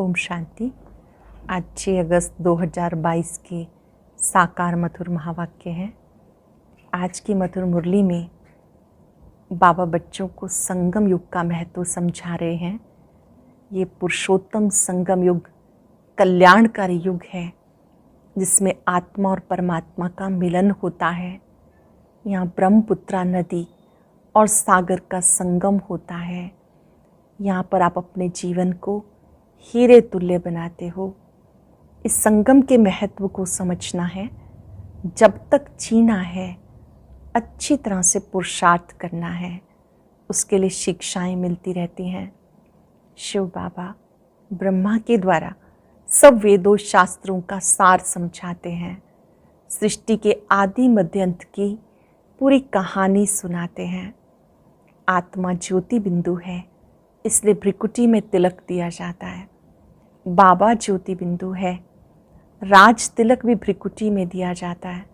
ओम शांति। आज 6 अगस्त 2022 के साकार मधुर महावाक्य हैं। आज की मधुर मुरली में बाबा बच्चों को संगम युग का महत्व समझा रहे हैं। ये पुरुषोत्तम संगम युग कल्याणकारी युग है, जिसमें आत्मा और परमात्मा का मिलन होता है। यहाँ ब्रह्मपुत्रा नदी और सागर का संगम होता है। यहाँ पर आप अपने जीवन को हीरे तुल्य बनाते हो। इस संगम के महत्व को समझना है। जब तक जीना है, अच्छी तरह से पुरुषार्थ करना है। उसके लिए शिक्षाएं मिलती रहती हैं। शिव बाबा ब्रह्मा के द्वारा सब वेदों शास्त्रों का सार समझाते हैं। सृष्टि के आदि मध्य अंत की पूरी कहानी सुनाते हैं। आत्मा ज्योति बिंदु है, इसलिए भ्रिकुटी में तिलक दिया जाता है। बाबा ज्योति बिंदु है, राज तिलक भी भ्रिकुटी में दिया जाता है।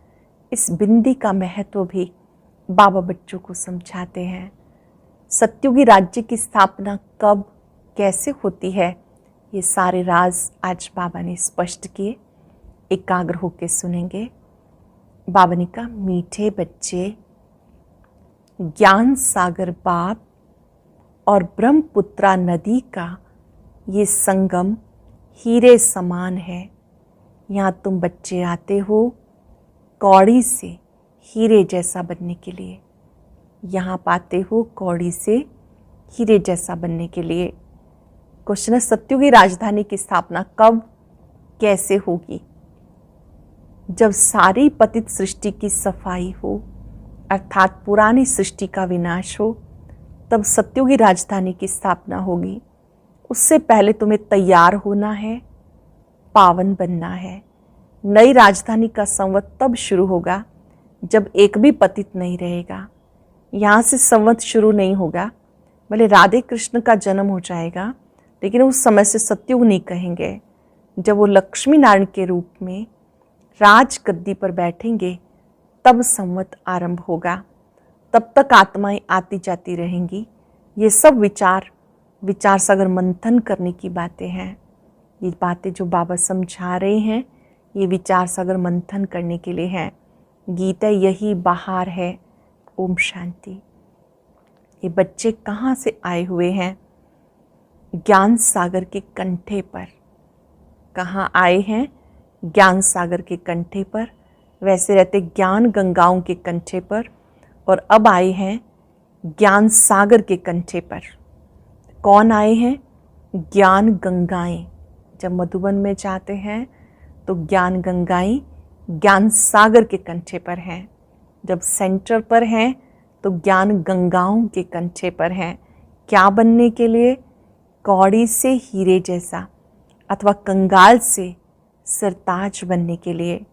इस बिंदी का महत्व भी बाबा बच्चों को समझाते हैं। सत्युगी राज्य की स्थापना कब कैसे होती है, ये सारे राज आज बाबा ने स्पष्ट किए। एकाग्र होकर सुनेंगे। बाबा ने कहा, मीठे बच्चे, ज्ञान सागर बाप और ब्रह्मपुत्रा नदी का ये संगम हीरे समान है। यहाँ तुम बच्चे आते हो कौड़ी से हीरे जैसा बनने के लिए। यहाँ पाते हो कौड़ी से हीरे जैसा बनने के लिए। क्वेश्चन है, सत्युगी राजधानी की स्थापना कब कैसे होगी? जब सारी पतित सृष्टि की सफाई हो, अर्थात पुरानी सृष्टि का विनाश हो, तब सत्युगी राजधानी की स्थापना होगी। उससे पहले तुम्हें तैयार होना है, पावन बनना है। नई राजधानी का संवत तब शुरू होगा जब एक भी पतित नहीं रहेगा। यहाँ से संवत शुरू नहीं होगा। भले राधे कृष्ण का जन्म हो जाएगा, लेकिन उस समय से सत्युग नहीं कहेंगे। जब वो लक्ष्मी नारायण के रूप में राज गद्दी पर बैठेंगे, तब संवत आरंभ होगा। तब तक आत्माएं आती जाती रहेंगी। ये सब विचार सागर मंथन करने की बातें हैं। ये बातें जो बाबा समझा रहे हैं, ये विचार सागर मंथन करने के लिए हैं। गीता यही बाहर है। ओम शांति। ये बच्चे कहाँ से आए हुए हैं? ज्ञान सागर के कंठे पर। कहाँ आए हैं? ज्ञान सागर के कंठे पर। वैसे रहते ज्ञान गंगाओं के कंठे पर, और अब आए हैं ज्ञान सागर के कंठे पर। कौन आए हैं? ज्ञान गंगाएं। जब मधुबन में जाते हैं तो ज्ञान गंगाएं ज्ञान सागर के कंठे पर हैं। जब सेंटर पर हैं तो ज्ञान गंगाओं के कंठे पर हैं। क्या बनने के लिए? कौड़ी से हीरे जैसा अथवा कंगाल से सरताज बनने के लिए।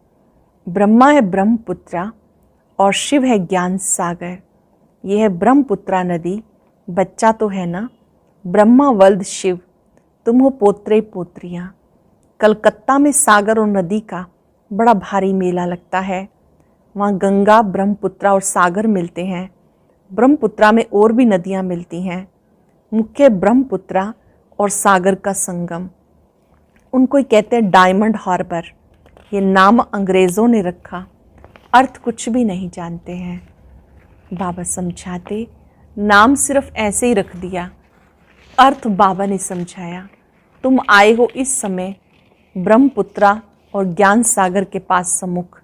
ब्रह्मा है ब्रह्मपुत्रा और शिव है ज्ञान सागर। यह है ब्रह्मपुत्रा नदी। बच्चा तो है ना, ब्रह्मा वल्द शिव, तुम हो पोत्रे पोत्रियाँ। कलकत्ता में सागर और नदी का बड़ा भारी मेला लगता है। वहाँ गंगा, ब्रह्मपुत्रा और सागर मिलते हैं। ब्रह्मपुत्रा में और भी नदियाँ मिलती हैं। मुख्य ब्रह्मपुत्रा और सागर का संगम। उनको ही कहते हैं डायमंड हार्बर। ये नाम अंग्रेज़ों ने रखा, अर्थ कुछ भी नहीं जानते हैं। बाबा समझाते, नाम सिर्फ ऐसे ही रख दिया, अर्थ बाबा ने समझाया। तुम आए हो इस समय ब्रह्मपुत्रा और ज्ञान सागर के पास सम्मुख।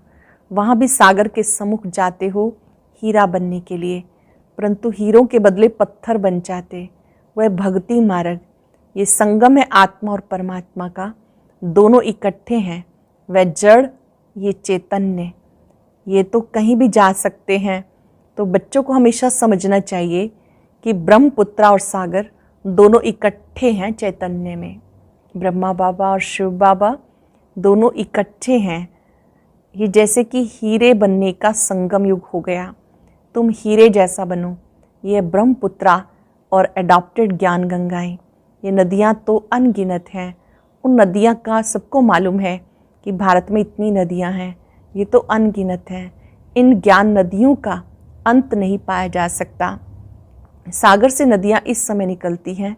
वहाँ भी सागर के सम्मुख जाते हो हीरा बनने के लिए, परंतु हीरों के बदले पत्थर बन जाते। वह भक्ति मार्ग। ये संगम है आत्मा और परमात्मा का, दोनों इकट्ठे हैं। वह जड़, ये चैतन्य। ये तो कहीं भी जा सकते हैं। तो बच्चों को हमेशा समझना चाहिए कि ब्रह्मपुत्रा और सागर दोनों इकट्ठे हैं चैतन्य में। ब्रह्मा बाबा और शिव बाबा दोनों इकट्ठे हैं। ये जैसे कि हीरे बनने का संगम युग हो गया। तुम हीरे जैसा बनो। ये ब्रह्मपुत्रा और एडॉप्टेड ज्ञान गंगाएं। ये नदियाँ तो अनगिनत हैं। उन नदियाँ का सबको मालूम है कि भारत में इतनी नदियाँ हैं। ये तो अनगिनत हैं। इन ज्ञान नदियों का अंत नहीं पाया जा सकता। सागर से नदियाँ इस समय निकलती हैं।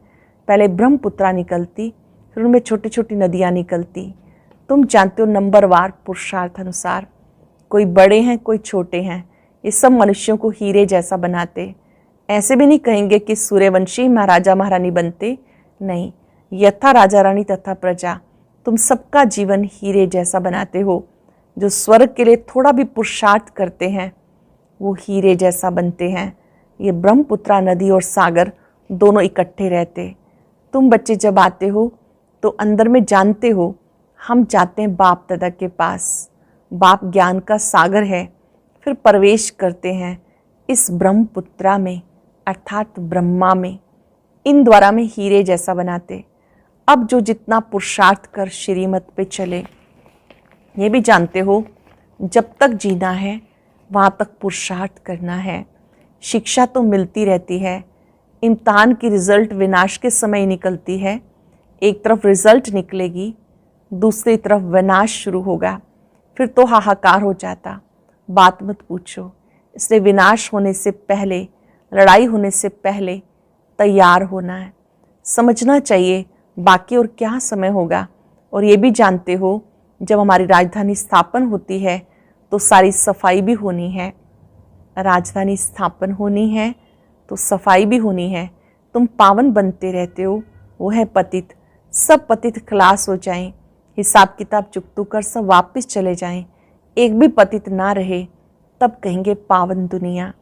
पहले ब्रह्मपुत्रा निकलती, फिर उनमें छोटी छोटी नदियाँ निकलती। तुम जानते हो नंबरवार पुरुषार्थ अनुसार, कोई बड़े हैं कोई छोटे हैं, ये सब मनुष्यों को हीरे जैसा बनाते। ऐसे भी नहीं कहेंगे कि सूर्यवंशी महाराजा महारानी बनते, नहीं, यथा राजा रानी तथा प्रजा, तुम सबका जीवन हीरे जैसा बनाते हो। जो स्वर्ग के लिए थोड़ा भी पुरुषार्थ करते हैं वो हीरे जैसा बनते हैं। ये ब्रह्मपुत्रा नदी और सागर दोनों इकट्ठे रहते। तुम बच्चे जब आते हो तो अंदर में जानते हो हम जाते हैं बाप दादा के पास, बाप ज्ञान का सागर है। फिर प्रवेश करते हैं इस ब्रह्मपुत्रा में अर्थात ब्रह्मा में, इन द्वारा में हीरे जैसा बनाते। अब जो जितना पुरुषार्थ कर श्रीमत पे चले, ये भी जानते हो जब तक जीना है वहाँ तक पुरुषार्थ करना है। शिक्षा तो मिलती रहती है, इम्तिहान की रिज़ल्ट विनाश के समय निकलती है। एक तरफ रिज़ल्ट निकलेगी, दूसरी तरफ विनाश शुरू होगा, फिर तो हाहाकार हो जाता, बात मत पूछो। इसलिए विनाश होने से पहले, लड़ाई होने से पहले तैयार होना है। समझना चाहिए बाकी और क्या समय होगा। और ये भी जानते हो जब हमारी राजधानी स्थापन होती है तो सारी सफाई भी होनी है। राजधानी स्थापन होनी है तो सफाई भी होनी है। तुम पावन बनते रहते हो, वो है पतित। सब पतित खलास हो जाएं, हिसाब किताब चुकतू कर सब वापस चले जाएं, एक भी पतित ना रहे, तब कहेंगे पावन दुनिया।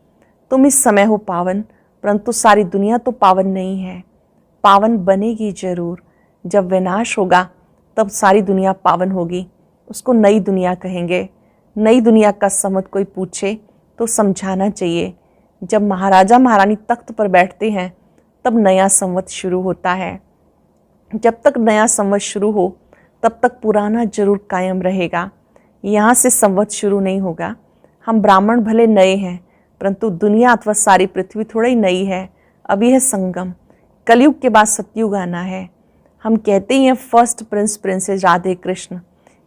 तुम इस समय हो पावन, परंतु सारी दुनिया तो पावन नहीं है। पावन बनेगी जरूर। जब विनाश होगा तब सारी दुनिया पावन होगी, उसको नई दुनिया कहेंगे। नई दुनिया का समझ कोई पूछे तो समझाना चाहिए। जब महाराजा महारानी तख्त पर बैठते हैं तब नया संवत शुरू होता है। जब तक नया संवत शुरू हो तब तक पुराना जरूर कायम रहेगा। यहाँ से संवत शुरू नहीं होगा। हम ब्राह्मण भले नए हैं, परंतु दुनिया अथवा सारी पृथ्वी थोड़ा ही नई है। अभी है संगम, कलयुग के बाद सतयुग आना है। हम कहते ही हैं first Prince princess Radhe Krishna,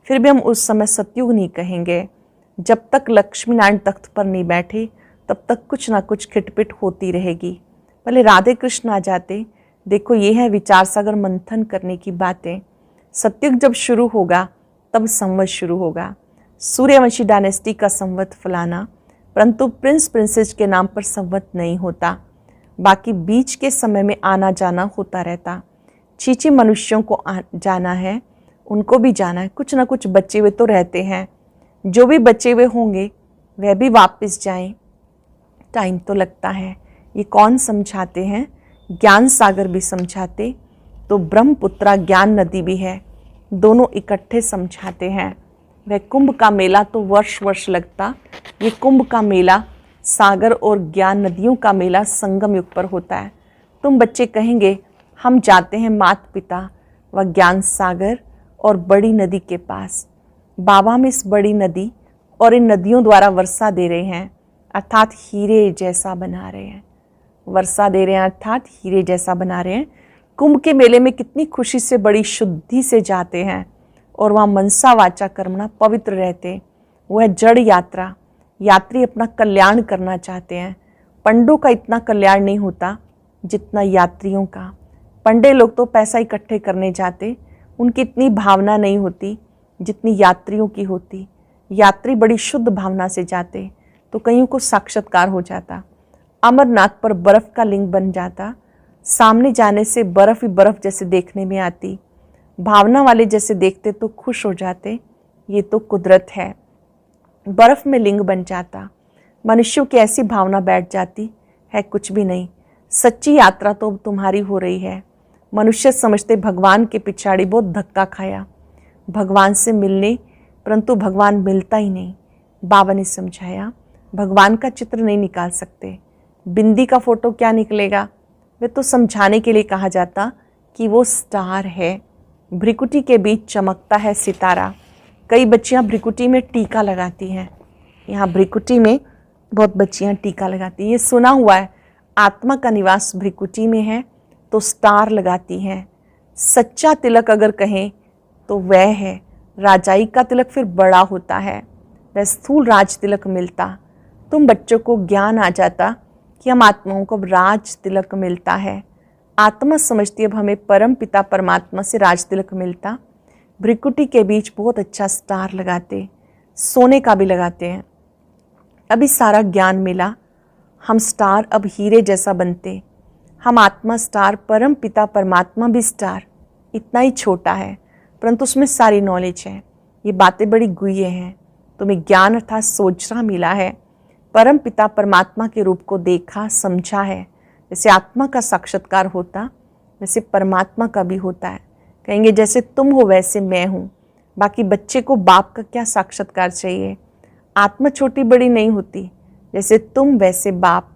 फिर भी हम उस समय सतयुग नहीं कहेंगे। जब तक लक्ष्मी नारायण तख्त पर नहीं बैठे तब तक कुछ ना कुछ खिटपिट होती रहेगी। भले राधे कृष्ण आ जाते। देखो ये है विचार सागर मंथन करने की बातें। सतयुग जब शुरू होगा तब संवत शुरू होगा। सूर्यवंशी डायनेस्टी का संवत फलाना, परंतु प्रिंस प्रिंसेस के नाम पर संवत नहीं होता। बाकी बीच के समय में आना जाना होता रहता। चीची मनुष्यों को जाना है, उनको भी जाना है। कुछ ना कुछ बचे हुए तो रहते हैं। जो भी बचे हुए होंगे वह भी वापस जाएं। टाइम तो लगता है। ये कौन समझाते हैं? ज्ञान सागर भी समझाते, तो ब्रह्मपुत्रा ज्ञान नदी भी है, दोनों इकट्ठे समझाते हैं। वह कुंभ का मेला तो वर्ष वर्ष लगता, ये कुंभ का मेला सागर और ज्ञान नदियों का मेला संगम युग पर होता है। तुम बच्चे कहेंगे हम जाते हैं माता पिता व ज्ञान सागर और बड़ी नदी के पास। बाबा हम इस बड़ी नदी और इन नदियों द्वारा वर्षा दे रहे हैं, अर्थात हीरे जैसा बना रहे हैं। वर्षा दे रहे हैं अर्थात हीरे जैसा बना रहे हैं। कुंभ के मेले में कितनी खुशी से, बड़ी शुद्धि से जाते हैं और वहाँ मनसा वाचा कर्मणा पवित्र रहते। वो है जड़ यात्रा। यात्री अपना कल्याण करना चाहते हैं। पंडों का इतना कल्याण नहीं होता जितना यात्रियों का। पंडे लोग तो पैसा इकट्ठे करने जाते, उनकी इतनी भावना नहीं होती जितनी यात्रियों की होती। यात्री बड़ी शुद्ध भावना से जाते तो कईयों को साक्षात्कार हो जाता। अमरनाथ पर बर्फ का लिंग बन जाता। सामने जाने से बर्फ ही बर्फ जैसे देखने में आती। भावना वाले जैसे देखते तो खुश हो जाते। ये तो कुदरत है। बर्फ में लिंग बन जाता। मनुष्यों की ऐसी भावना बैठ जाती है कुछ भी नहीं। सच्ची यात्रा तो तुम्हारी हो रही है। मनुष्य समझते भगवान के पिछाड़ी बहुत धक्का खाया, भगवान से मिलने, परंतु भगवान मिलता ही नहीं। बाबा ने समझाया भगवान का चित्र नहीं निकाल सकते। बिंदी का फोटो क्या निकलेगा? वे तो समझाने के लिए कहा जाता कि वो स्टार है। भ्रिकुटी के बीच चमकता है सितारा। कई बच्चियां भ्रिकुटी में टीका लगाती हैं। यहाँ भ्रिकुटी में बहुत बच्चियां टीका लगाती हैं। ये सुना हुआ है, आत्मा का निवास भ्रिकुटी में है तो स्टार लगाती हैं। सच्चा तिलक अगर कहें तो वह है राजाई का तिलक, फिर बड़ा होता है, वह स्थूल राज तिलक मिलता। तुम बच्चों को ज्ञान आ जाता कि हम आत्माओं को राज तिलक मिलता है। आत्मा समझती अब हमें परम पिता परमात्मा से राज तिलक मिलता। भ्रिकुटी के बीच बहुत अच्छा स्टार लगाते, सोने का भी लगाते हैं। अभी सारा ज्ञान मिला, हम स्टार अब हीरे जैसा बनते। हम आत्मा स्टार, परम पिता परमात्मा भी स्टार। इतना ही छोटा है परंतु उसमें सारी नॉलेज है। ये बातें बड़ी गुह्य हैं। तुम्हें ज्ञान अर्थात सोचना मिला है। परम पिता परमात्मा के रूप को देखा, समझा है। जैसे आत्मा का साक्षात्कार होता वैसे परमात्मा का भी होता है। कहेंगे जैसे तुम हो वैसे मैं हूँ। बाकी बच्चे को बाप का क्या साक्षात्कार चाहिए। आत्मा छोटी बड़ी नहीं होती। जैसे तुम वैसे बाप।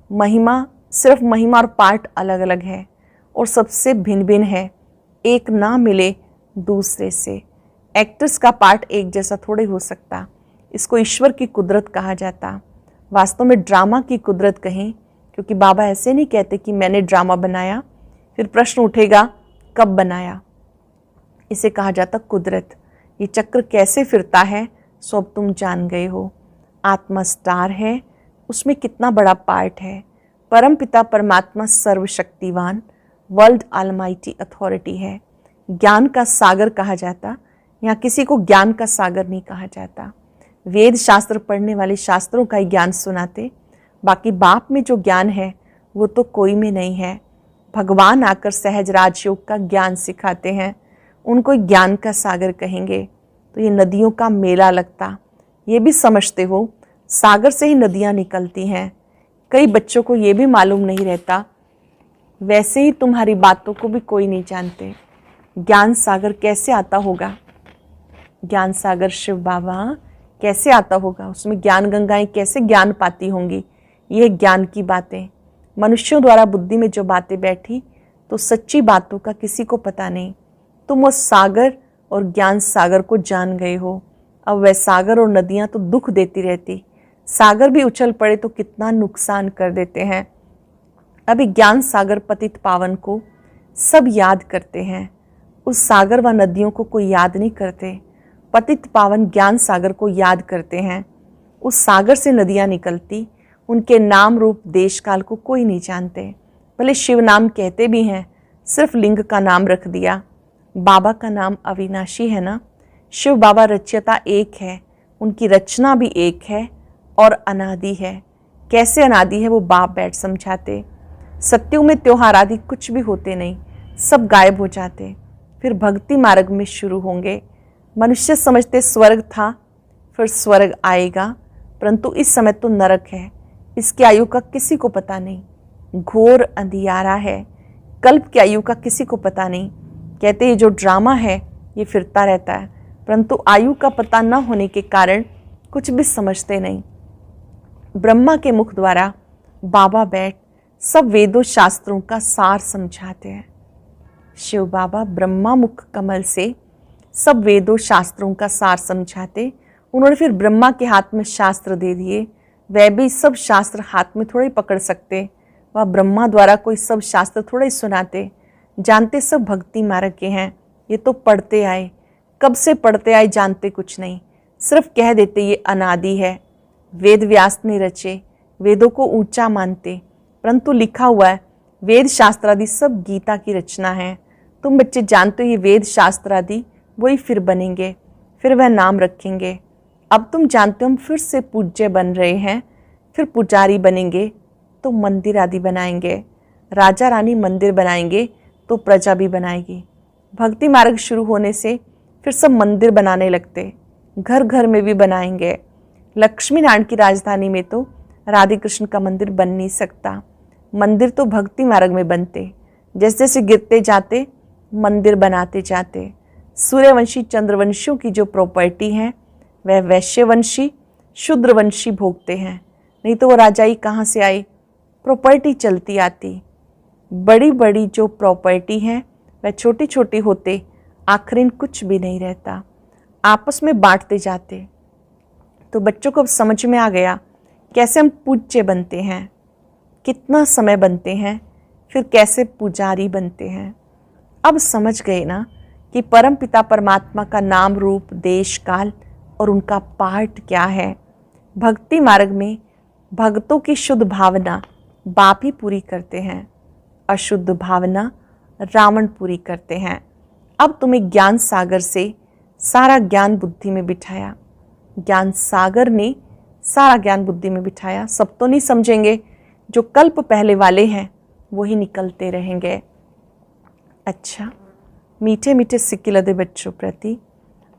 महिमा, सिर्फ महिमा और पार्ट अलग अलग है और सबसे भिन्न भिन्न है। एक ना मिले दूसरे से। एक्टर्स का पार्ट एक जैसा थोड़े हो सकता। इसको ईश्वर की कुदरत कहा जाता। वास्तव में ड्रामा की कुदरत कहें, क्योंकि बाबा ऐसे नहीं कहते कि मैंने ड्रामा बनाया। फिर प्रश्न उठेगा कब बनाया। इसे कहा जाता कुदरत। ये चक्र कैसे फिरता है सो अब तुम जान गए हो। आत्मा स्टार है, उसमें कितना बड़ा पार्ट है। परम पिता परमात्मा सर्वशक्तिवान, वर्ल्ड ऑलमाइटी अथॉरिटी है। ज्ञान का सागर कहा जाता। यहाँ किसी को ज्ञान का सागर नहीं कहा जाता। वेद शास्त्र पढ़ने वाले शास्त्रों का ही ज्ञान सुनाते। बाकी बाप में जो ज्ञान है वो तो कोई में नहीं है। भगवान आकर सहज राजयोग का ज्ञान सिखाते हैं, उनको ज्ञान का सागर कहेंगे। तो ये नदियों का मेला लगता। ये भी समझते हो सागर से ही नदियाँ निकलती हैं। कई बच्चों को ये भी मालूम नहीं रहता। वैसे ही तुम्हारी बातों को भी कोई नहीं जानते। ज्ञान सागर कैसे आता होगा। ज्ञान सागर शिव बाबा कैसे आता होगा। उसमें ज्ञान गंगाएं कैसे ज्ञान पाती होंगी। ये ज्ञान की बातें मनुष्यों द्वारा बुद्धि में जो बातें बैठी तो सच्ची बातों का किसी को पता नहीं। तुम वो सागर और ज्ञान सागर को जान गए हो। अब वह सागर और नदियां तो दुख देती रहती। सागर भी उछल पड़े तो कितना नुकसान कर देते हैं। अभी ज्ञान सागर पतित पावन को सब याद करते हैं। उस सागर व नदियों को कोई याद नहीं करते। पतित पावन ज्ञान सागर को याद करते हैं। उस सागर से नदियां निकलती। उनके नाम रूप देश काल को कोई नहीं जानते। भले शिव नाम कहते भी हैं, सिर्फ लिंग का नाम रख दिया। बाबा का नाम अविनाशी है ना। शिव बाबा रचयिता एक है, उनकी रचना भी एक है और अनादि है। कैसे अनादि है वो बाप बैठ समझाते। सत्युग में त्योहार आदि कुछ भी होते नहीं, सब गायब हो जाते। फिर भक्ति मार्ग में शुरू होंगे। मनुष्य समझते स्वर्ग था, फिर स्वर्ग आएगा, परंतु इस समय तो नरक है। इसकी आयु का किसी को पता नहीं। घोर अंधियारा है। कल्प की आयु का किसी को पता नहीं। कहते ये जो ड्रामा है ये फिरता रहता है, परंतु आयु का पता न होने के कारण कुछ भी समझते नहीं। ब्रह्मा के मुख द्वारा बाबा बैठ सब वेदों शास्त्रों का सार समझाते हैं। शिव बाबा ब्रह्मा मुख कमल से सब वेदों शास्त्रों का सार समझाते। उन्होंने फिर ब्रह्मा के हाथ में शास्त्र दे दिए। वह भी सब शास्त्र हाथ में थोड़े पकड़ सकते। वह ब्रह्मा द्वारा कोई सब शास्त्र थोड़े सुनाते। जानते सब भक्ति मार्ग के हैं। ये तो पढ़ते आए, कब से पढ़ते आए जानते कुछ नहीं। सिर्फ कह देते ये अनादि है। वेद व्यास ने रचे, वेदों को ऊंचा मानते, परंतु लिखा हुआ है वेद शास्त्र आदि सब गीता की रचना है। तुम बच्चे जानते हो ये वेद शास्त्र आदि वही फिर बनेंगे, फिर वह नाम रखेंगे। अब तुम जानते हो हम फिर से पूज्य बन रहे हैं, फिर पुजारी बनेंगे तो मंदिर आदि बनाएंगे। राजा रानी मंदिर बनाएंगे तो प्रजा भी बनाएगी। भक्ति मार्ग शुरू होने से फिर सब मंदिर बनाने लगते, घर घर में भी बनाएंगे। लक्ष्मी नारायण की राजधानी में तो राधे कृष्ण का मंदिर बन नहीं सकता। मंदिर तो भक्ति मार्ग में बनते। जैसे जैसे गिरते जाते मंदिर बनाते जाते। सूर्यवंशी चंद्रवंशियों की जो प्रॉपर्टी है वह वैश्यवंशी शूद्रवंशी भोगते हैं। नहीं तो वो राजाई कहाँ से आई। प्रॉपर्टी चलती आती। बड़ी बड़ी जो प्रॉपर्टी है वह छोटी छोटी होते, आखिर कुछ भी नहीं रहता। आपस में बांटते जाते। तो बच्चों को अब समझ में आ गया कैसे हम पूज्य बनते हैं, कितना समय बनते हैं, फिर कैसे पुजारी बनते हैं। अब समझ गए ना कि परम पिता परमात्मा का नाम रूप देश काल और उनका पार्ट क्या है। भक्ति मार्ग में भक्तों की शुद्ध भावना बाप ही पूरी करते हैं। अशुद्ध भावना रावण पूरी करते हैं। अब तुम्हें ज्ञान सागर से सारा ज्ञान बुद्धि में बिठाया। ज्ञान सागर ने सारा ज्ञान बुद्धि में बिठाया। सब तो नहीं समझेंगे, जो कल्प पहले वाले हैं वही निकलते रहेंगे। अच्छा, मीठे मीठे सिक्के लदे बच्चों प्रति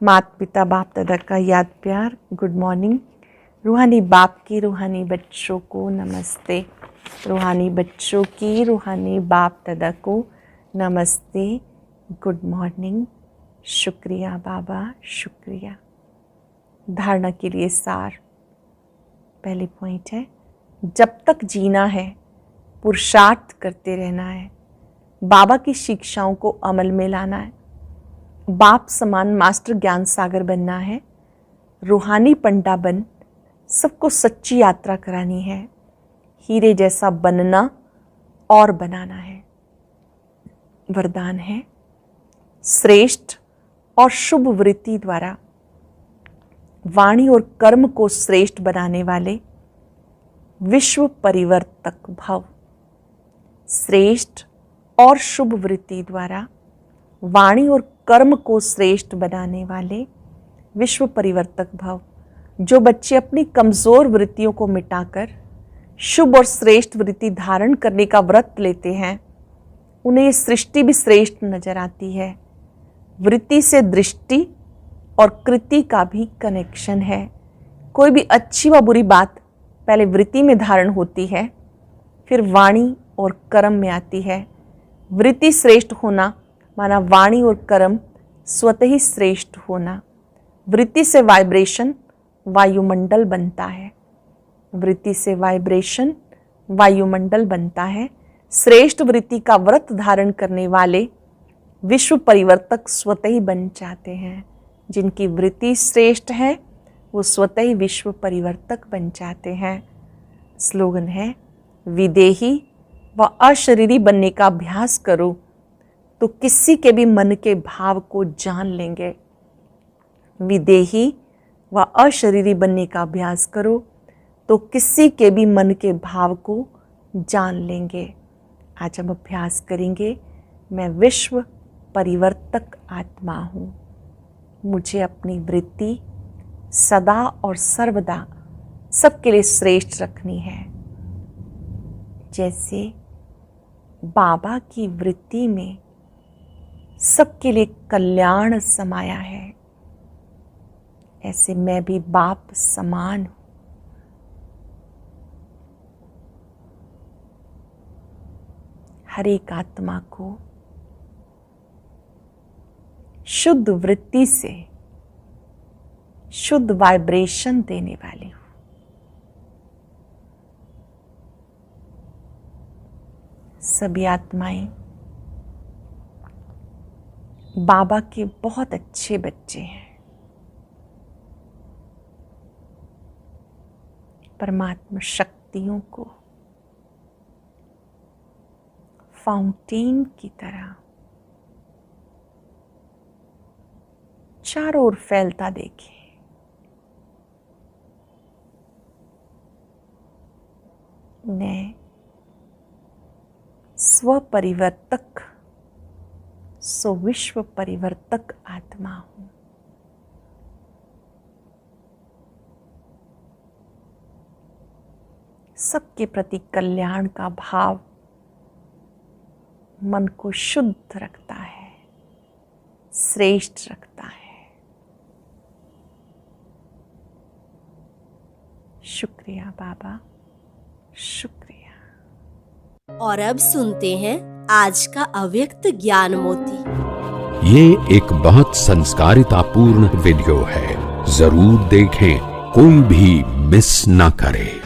माता पिता बाप दादा का याद प्यार, गुड मॉर्निंग। रूहानी बाप की रूहानी बच्चों को नमस्ते। रूहानी बच्चों की रूहानी बाप दादा को नमस्ते, गुड मॉर्निंग। शुक्रिया बाबा, शुक्रिया। धारणा के लिए सार। पहली पॉइंट है, जब तक जीना है पुरुषार्थ करते रहना है, बाबा की शिक्षाओं को अमल में लाना है, बाप समान मास्टर ज्ञान सागर बनना है, रूहानी पंडा बन सबको सच्ची यात्रा करानी है, हीरे जैसा बनना और बनाना है। वरदान है, श्रेष्ठ और शुभ वृत्ति द्वारा वाणी और कर्म को श्रेष्ठ बनाने वाले विश्व परिवर्तक भव। श्रेष्ठ और शुभ वृत्ति द्वारा वाणी और कर्म को श्रेष्ठ बनाने वाले विश्व परिवर्तक भव। जो बच्चे अपनी कमज़ोर वृत्तियों को मिटाकर शुभ और श्रेष्ठ वृत्ति धारण करने का व्रत लेते हैं, उन्हें ये सृष्टि भी श्रेष्ठ नजर आती है। वृत्ति से दृष्टि और कृति का भी कनेक्शन है। कोई भी अच्छी व बुरी बात पहले वृत्ति में धारण होती है, फिर वाणी और कर्म में आती है। वृत्ति श्रेष्ठ होना माना वाणी और कर्म स्वतः ही श्रेष्ठ होना। वृत्ति से वाइब्रेशन वायुमंडल बनता है। वृत्ति से वाइब्रेशन वायुमंडल बनता है। श्रेष्ठ वृत्ति का व्रत धारण करने वाले विश्व परिवर्तक स्वतः ही बन जाते हैं। जिनकी वृत्ति श्रेष्ठ है वो स्वतः ही विश्व परिवर्तक बन जाते हैं। स्लोगन है, विदेही व अशरीरी बनने का अभ्यास करो तो किसी के भी मन के भाव को जान लेंगे। विदेही व अशरीरी बनने का अभ्यास करो तो किसी के भी मन के भाव को जान लेंगे। आज हम अभ्यास करेंगे, मैं विश्व परिवर्तक आत्मा हूँ। मुझे अपनी वृत्ति सदा और सर्वदा सबके लिए श्रेष्ठ रखनी है। जैसे बाबा की वृत्ति में सबके लिए कल्याण समाया है, ऐसे मैं भी बाप समान हूँ। हर एक आत्मा को शुद्ध वृत्ति से शुद्ध वाइब्रेशन देने वाली हूँ। सभी आत्माएं बाबा के बहुत अच्छे बच्चे हैं। परमात्मा शक्तियों को फाउंटेन की तरह चारों ओर फैलता देखें। मैं स्वपरिवर्तक सो विश्व परिवर्तक आत्मा हूं। सबके प्रति कल्याण का भाव मन को शुद्ध रखता है, श्रेष्ठ रखता है। शुक्रिया बाबा, शुक्रिया। और अब सुनते हैं आज का अव्यक्त ज्ञान मोती। ये एक बहुत संस्कारितापूर्ण वीडियो है, जरूर देखें, कोई भी मिस ना करे।